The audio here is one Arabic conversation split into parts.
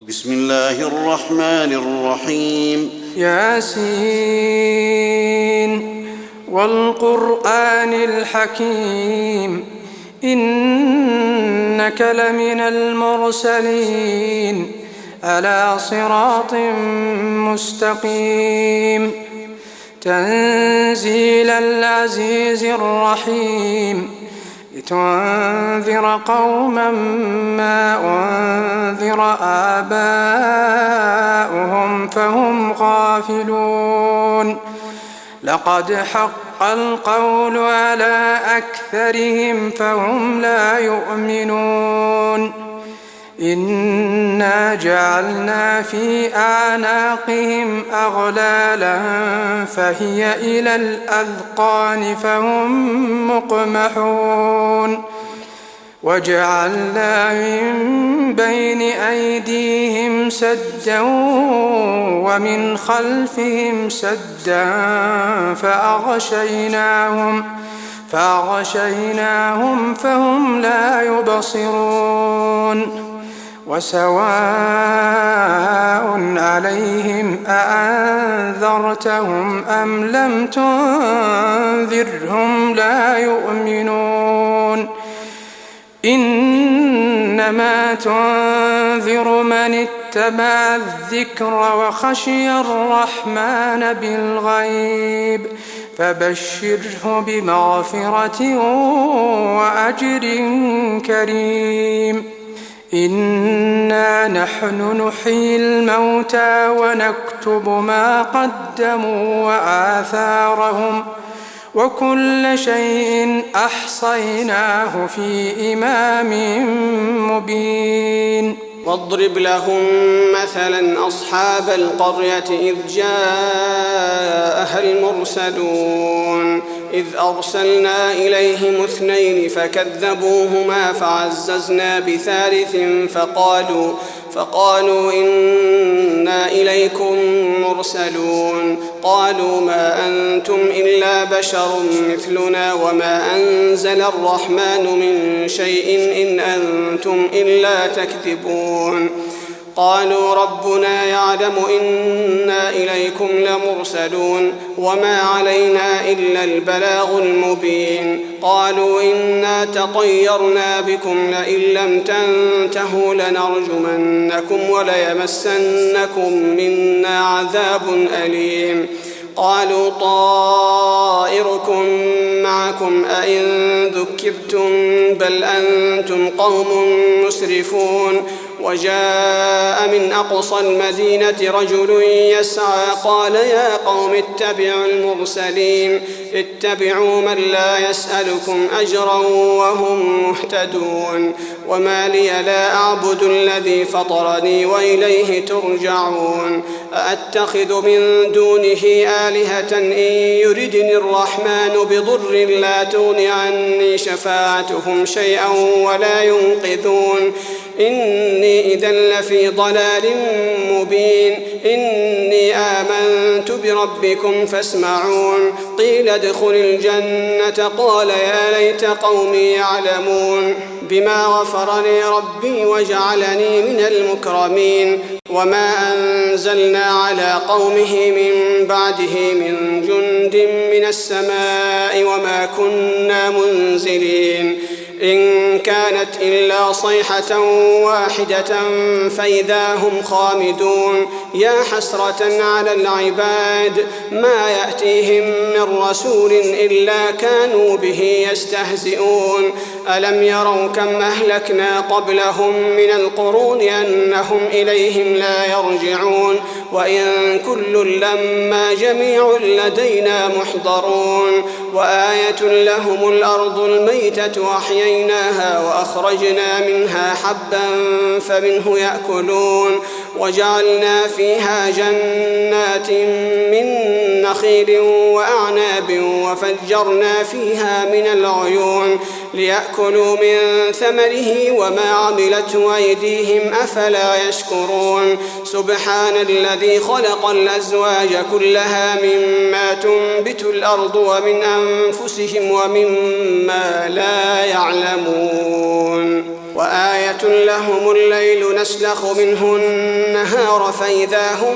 بسم الله الرحمن الرحيم ياسين والقرآن الحكيم إنك لمن المرسلين على صراط مستقيم تنزيل العزيز الرحيم لتنذر قوما ما أنذر آباؤهم فهم غافلون لقد حق القول على أكثرهم فهم لا يؤمنون إنا جعلنا في أعناقهم أغلالا فهي إلى الأذقان فهم مقمحون وجعلنا من بين أيديهم سدا ومن خلفهم سدا فأغشيناهم فهم لا يبصرون وسواء عليهم أأنذرتهم أم لم تنذرهم لا يؤمنون إنما تنذر من اتبع الذكر وخشي الرحمن بالغيب فبشره بمغفرة وأجر كريم إنا نحن نحيي الموتى ونكتب ما قدموا وآثارهم وكل شيء أحصيناه في إمام مبين واضرب لهم مثلا أصحاب القرية إذ جاءها المرسلون إذ أرسلنا إليهم 2 فكذبوهما فعززنا بثالث فقالوا إنا إليكم مرسلون قالوا ما أنتم إلا بشر مثلنا وما أنزل الرحمن من شيء إن أنتم إلا تكذبون قالوا ربنا يعلم إنا إليكم لمرسلون وما علينا إلا البلاغ المبين قالوا إنا تطيرنا بكم لئن لم تنتهوا لنرجمنكم وليمسنكم منا عذاب أليم قالوا طائركم معكم أئن ذكرتم بل أنتم قوم مسرفون وجاء من أقصى المدينة رجل يسعى قال يا قوم اتبعوا المرسلين اتبعوا من لا يسألكم أجرا وهم مهتدون وما لي لا أعبد الذي فطرني وإليه ترجعون أأتخذ من دونه آلهة إن يردني الرحمن بضر لا تغن عني شفاعتهم شيئا ولا ينقذون إني إذا لفي ضلال مبين إني آمنت بربكم فاسمعون قيل ادخل الجنة قال يا ليت قومي يعلمون بما غفر لي ربي وجعلني من المكرمين وما أنزلنا على قومه من بعده من جند من السماء وما كنا منزلين إن كانت إلا صيحة واحدة فإذا هم خامدون يا حسرة على العباد ما يأتيهم من رسول إلا كانوا به يستهزئون ألم يروا كم أهلكنا قبلهم من القرون أنهم إليهم لا يرجعون وإن كل لما جميع لدينا محضرون وآية لهم الأرض الميتة أحييناها وأخرجنا منها حبا فمنه يأكلون وجعلنا فيها جنات من نخيل وأعناب وفجرنا فيها من العيون ليأكلوا من ثمره وما عملته أيديهم أفلا يشكرون سبحان الذي خلق الأزواج كلها مما تنبت الأرض ومن أنفسهم ومما لا يعلمون وآية لهم الليل نسلخ منه النهار فإذا هم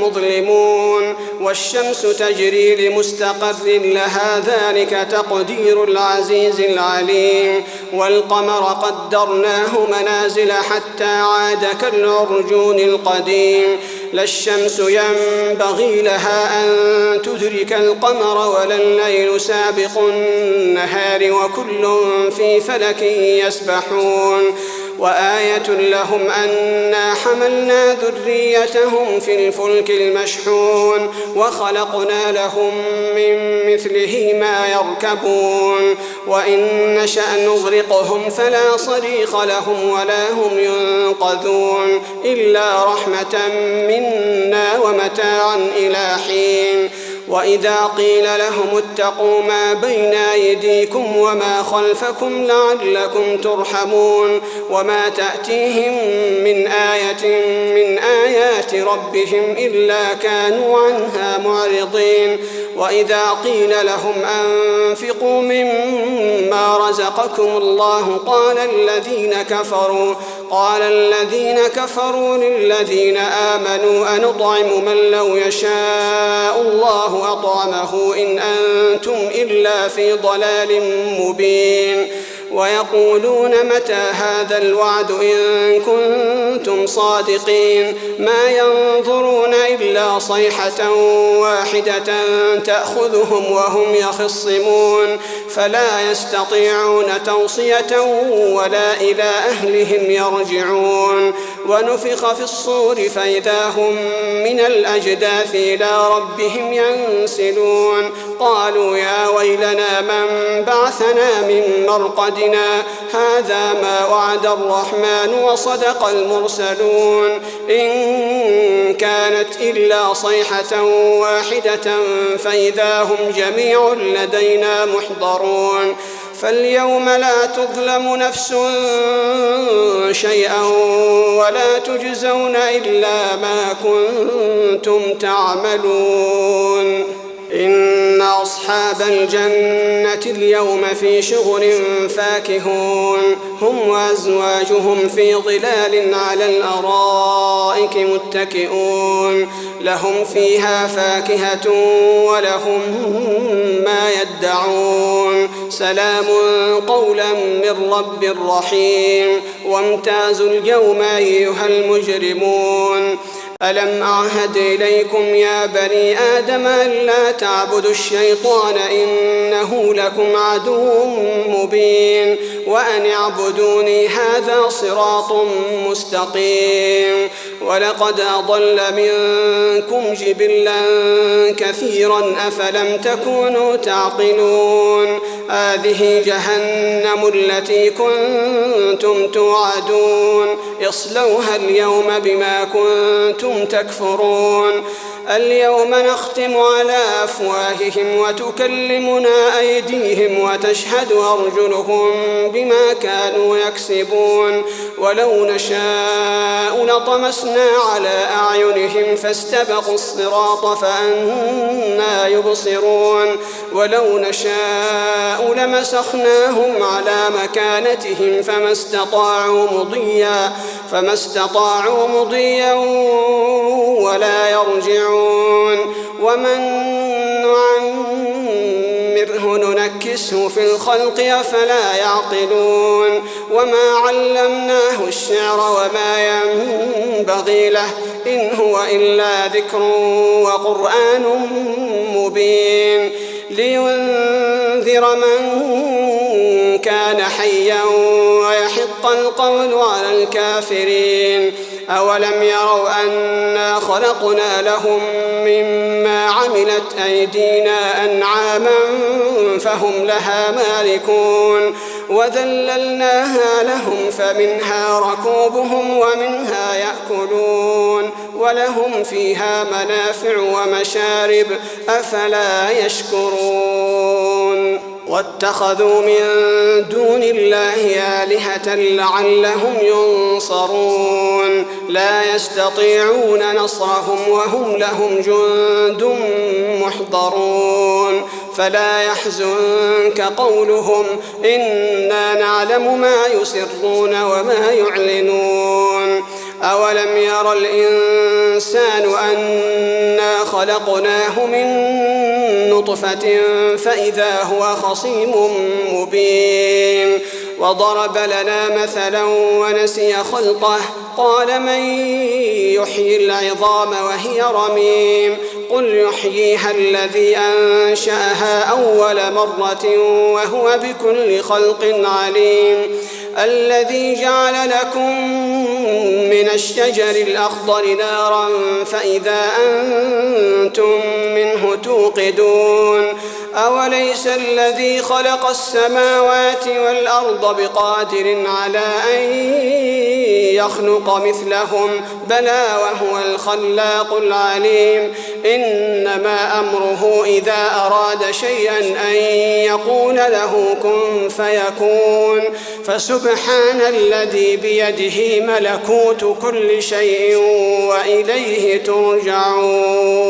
مظلمون والشمس تجري لمستقر لها ذلك تقدير العزيز العليم والقمر قدرناه منازل حتى عاد كالعرجون القديم لا الشمس ينبغي لها أن تدرك القمر ولا الليل سابق النهار وكل في فلك يسبحون وآية لهم أنا حملنا ذريتهم في الفلك المشحون وخلقنا لهم من مثله ما يركبون وإن نشأ نغرقهم فلا صريخ لهم ولا هم ينقذون إلا رحمة منا ومتاعا إلى حين وإذا قيل لهم اتقوا ما بين أيديكم وما خلفكم لعلكم ترحمون وما تأتيهم من آية من آيات ربهم إلا كانوا عنها معرضين وإذا قيل لهم أنفقوا مما رزقكم الله قال الذين كفروا للذين آمنوا أنطعم من لو يشاء الله أطعمه إن أنتم إلا في ضلال مبين ويقولون متى هذا الوعد إن كنتم صادقين ما ينظرون إلا صيحة واحدة تأخذهم وهم يخصمون فلا يستطيعون توصية ولا إلى أهلهم يرجعون ونفخ في الصور فإذا هم من الأجداث إلى ربهم ينسلون قالوا يا ويلنا من بعثنا من مرقدنا هذا ما وعد الرحمن وصدق المرسلون إن كانت إلا صيحة واحدة فإذا هم جميع لدينا محضرون فاليوم لا تظلم نفس شيئا ولا تجزون إلا ما كنتم تعملون إن أصحاب الجنة اليوم في شغل فاكهون هم وأزواجهم في ظلال على الأرائك متكئون لهم فيها فاكهة ولهم ما يدعون سلام قولا من رب رحيم وامتازوا اليوم أيها المجرمون ألم أعهد إليكم يا بني آدم ألا تعبدوا الشيطان إنه لكم عدو مبين وأن اعبدوني هذا صراط مستقيم ولقد أضل منكم جبلا كثيرا أفلم تكونوا تعقلون هذه جهنم التي كنتم توعدون اصلوها اليوم بما كنتم تكفرون اليوم نختم على أفواههم وتكلمنا أيديهم وتشهد أرجلهم بما كانوا يكسبون ولو نشاء لطمسنا على أعينهم فاستبقوا الصراط فأنى يبصرون ولو نشاء لمسخناهم على مكانتهم فما استطاعوا مضيا ولا يرجعون ومن نعمره ننكسه في الخلق أفلا يعقلون وما علمناه الشعر وما ينبغي له إن هو إلا ذكر وقرآن مبين لينذر من كان حيا ويحق القول على الكافرين أولم يروا أنا خلقنا لهم مما عملت أيدينا أنعاما فهم لها مالكون وذللناها لهم فمنها ركوبهم ومنها يأكلون ولهم فيها منافع ومشارب أفلا يشكرون واتخذوا من دون الله آلهة لعلهم ينصرون لا يستطيعون نصرهم وهم لهم جند محضرون فلا يحزنك قولهم إنا نعلم ما يسرون وما يعلنون أولم ير الإنسان أنا خلقناه من نطفة فإذا هو خصيم مبين وضرب لنا مثلا ونسي خلقه قال من يحيي العظام وهي رميم قل يحييها الذي أنشأها أول مرة وهو بكل خلق عليم الذي جعل لكم من الشجر الأخضر نارا فإذا أنتم منه توقدون أوليس الذي خلق السماوات والأرض بقادر على أن يخلق مثلهم بلى وهو الخلاق العليم إنما أمره إذا أراد شيئا أن يقول له كن فيكون فسبحان الذي بيده ملكوت كل شيء وإليه ترجعون